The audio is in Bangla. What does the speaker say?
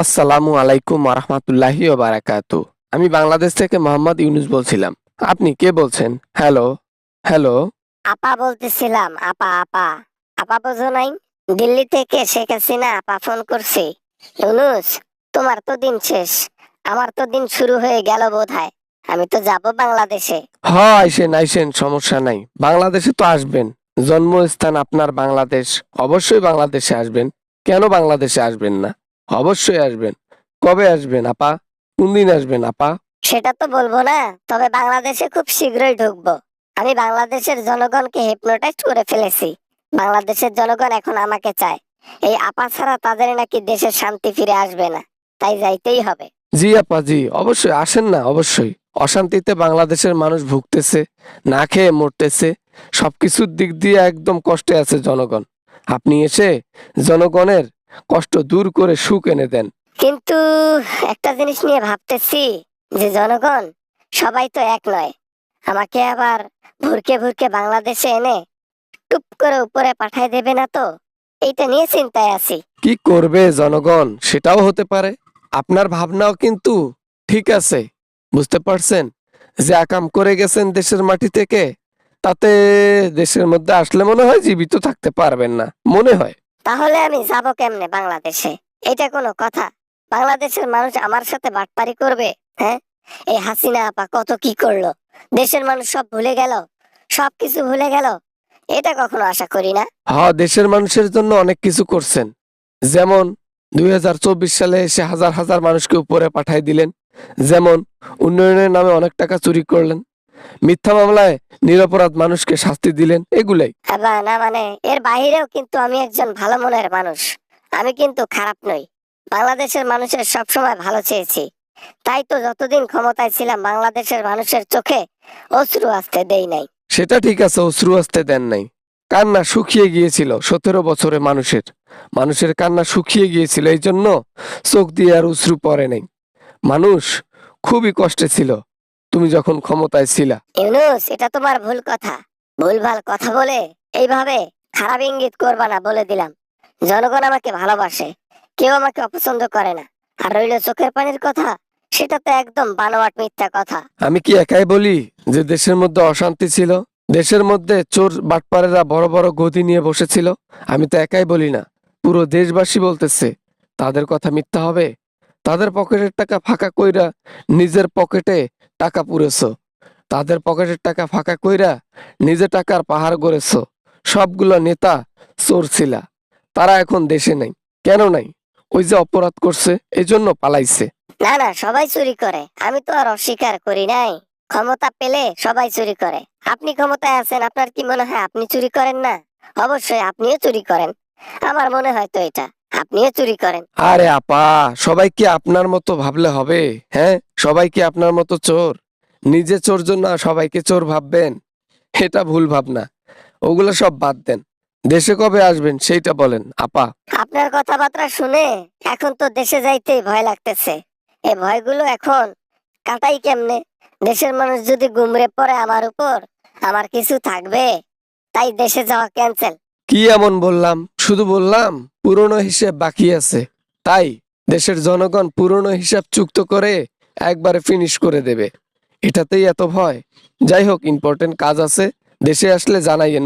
আসসালামু আলাইকুম রহমতুল্লাহি ও বারাকাতু। আমি বাংলাদেশ থেকে মোহাম্মদ ইউনুস বলছিলাম। আপনি কে বলছেন? Hello, hello. আপা বলতেছিলাম। আপা আপা আপা বোঝো নাই? দিল্লি থেকে শেখ হাসিনা আপা ফোন করছি। ইউনুস, তোমার তো দিন শেষ, আমার তো দিন শুরু হয়ে গেল বোধহয়। আমি তো যাব বাংলাদেশে। আইসেন আইসেন, সমস্যা নাই। বাংলাদেশে তো আসবেন, জন্মস্থান আপনার বাংলাদেশ। অবশ্যই বাংলাদেশে আসবেন। কেন বাংলাদেশে আসবেন না? অবশ্যই আসবেন। কবে আসবেন আপা? কোন দিন আসবেন আপা? সেটা তো বলবো না, তবে বাংলাদেশে খুব শীঘ্রই ঢুকবো। আমি বাংলাদেশের জনগণকে হিপনোটাইজ করে ফেলেছি। বাংলাদেশের জনগণ এখন আমাকে চায়। এই আপা ছাড়া তাদের নাকি দেশের শান্তি ফিরে আসবে না, তাই যাইতেই হবে। জি আপা, জি, অবশ্যই আসেন না, অবশ্যই। অশান্তিতে বাংলাদেশের মানুষ ভুগতেছে, না খেয়ে মরতেছে। সবকিছুর দিক দিয়ে একদম কষ্টে আছে জনগণ। আপনি এসে জনগণের কষ্ট দূর করে সুখ এনে দেন। কিন্তু একটা জিনিস নিয়ে ভাবতেছি, যে জনগণ সবাই তো এক নয়। আমাকে আবার ভুরকে ভুরকে বাংলাদেশে এনে টুপ করে উপরে পাঠায় দেবে না তো? এইটা নিয়ে চিন্তায় আছি। কি করবে জনগণ সেটাও হতে পারে। আপনার ভাবনাও কিন্তু ঠিক আছে, বুঝতে পারছেন? যে আকাম করে গেছেন দেশের মাটি থেকে, তাতে দেশের মধ্যে আসলে মনে হয় জীবিত থাকতে পারবেন না, মনে হয়। তাহলে আমি যাব কেমনে বাংলাদেশে? এটা কোনো কথা? বাংলাদেশের মানুষ আমার সাথে বাটপারি করবে? হ্যাঁ, এই হাসিনা আপা কত কি করলো, দেশের মানুষ সব ভুলে গেল, সবকিছু ভুলে গেল। এটা কখনো আশা করি না। হ্যাঁ, দেশের মানুষের জন্য অনেক কিছু করছেন। যেমন 2024 সালে এসে হাজার হাজার মানুষকে উপরে পাঠাই দিলেন। যেমন উন্নয়নের নামে অনেক টাকা চুরি করলেন। মিথ্যা মামলায় নিরপরাধ মানুষকে শাস্তি দিলেন, এগুলাই। না মানে এর বাইরেও কিন্তু আমি একজন ভালো মনের মানুষ। আমি কিন্তু খারাপ নই। বাংলাদেশের মানুষের সবসময় ভালো চেয়েছি। তাই তো যতদিন ক্ষমতায় ছিলাম বাংলাদেশের মানুষের চোখে অশ্রু আসতে দেই নাই। সেটা ঠিক আছে, অশ্রু আসতে দেন নাই। কান্না শুকিয়ে গিয়েছিল 17 বছরে মানুষের। মানুষের কান্না শুকিয়ে গিয়েছিল, এই জন্য চোখ দিয়ে আর অশ্রু পড়ে নাই। মানুষ খুবই কষ্টে ছিল তুমি যখন ক্ষমতায় ছিলা। ইউনুস, এটা তোমার ভুল কথা। ভুলভাল কথা বলে এইভাবে খারাপ ইঙ্গিত করবা না, বলে দিলাম। জনগণ আমাকে ভালোবাসে, কেউ আমাকে অপছন্দ করে না। আর রইল চোখের পানির কথা, সেটা তো একদম বানোয়াট মিথ্যা কথা। আমি কি একাই বলি যে দেশের মধ্যে অশান্তি ছিল? দেশের মধ্যে চোর বাটপারেরা বড় বড় গদি নিয়ে বসেছিল। আমি তো একাই বলি না, পুরো দেশবাসী বলতেছে। তাদের কথা মিথ্যা হবে? তাদের পকেটের টাকা ফাঁকা কইরা নিজের পকেটে টাকা পুরেছো। তাদের পকেটের টাকা ফাঁকা কইরা নিজে টাকার পাহাড় গড়েছো। সবগুলো নেতা চোর ছিলা। তারা এখন দেশে নাই। কেন নাই? ওই যে অপরাধ করছে, এই জন্য পালাইছে। না না, সবাই চুরি করে, আমি তো আর অস্বীকার করি নাই। ক্ষমতা পেলে সবাই চুরি করে। আপনি ক্ষমতায় আছেন, আপনার কি মনে হয় আপনি চুরি করেন না? অবশ্যই আপনিও চুরি করেন। আমার মনে হয় তো এটা, আপনিও চুরি করেন। আরে আপা, সবাই কি আপনার মতো ভাবলে হবে? হ্যাঁ, সবাই কি আপনার মতো চোর? নিজে চোর জন্য সবাইকে চোর ভাববেন? এটা ভুল ভাবনা। ওগুলো সব বাদ দেন। দেশে কবে আসবেন সেইটা বলেন আপা। আপনার কথাবার্তা শুনে এখন তো দেশে যাইতেই ভয় লাগতেছে। এই ভয়গুলো এখন কাটাই কেমনে? দেশের মানুষ যদি গুমরে পড়ে আমার উপর, আমার কিছু থাকবে? তাই দেশে যাওয়া ক্যান্সেল। কি এমন বললাম? শুধু বললাম পুরনো হিসেব বাকি আছে। তাই দেশের জনগণ পুরনো হিসাব চুক্ত করে একবারে ফিনিশ করে দেবে। এটাতেই এত ভয়? যাই হোক, ইম্পর্টেন্ট কাজ আছে, দেশে আসলে জানাইয়েন।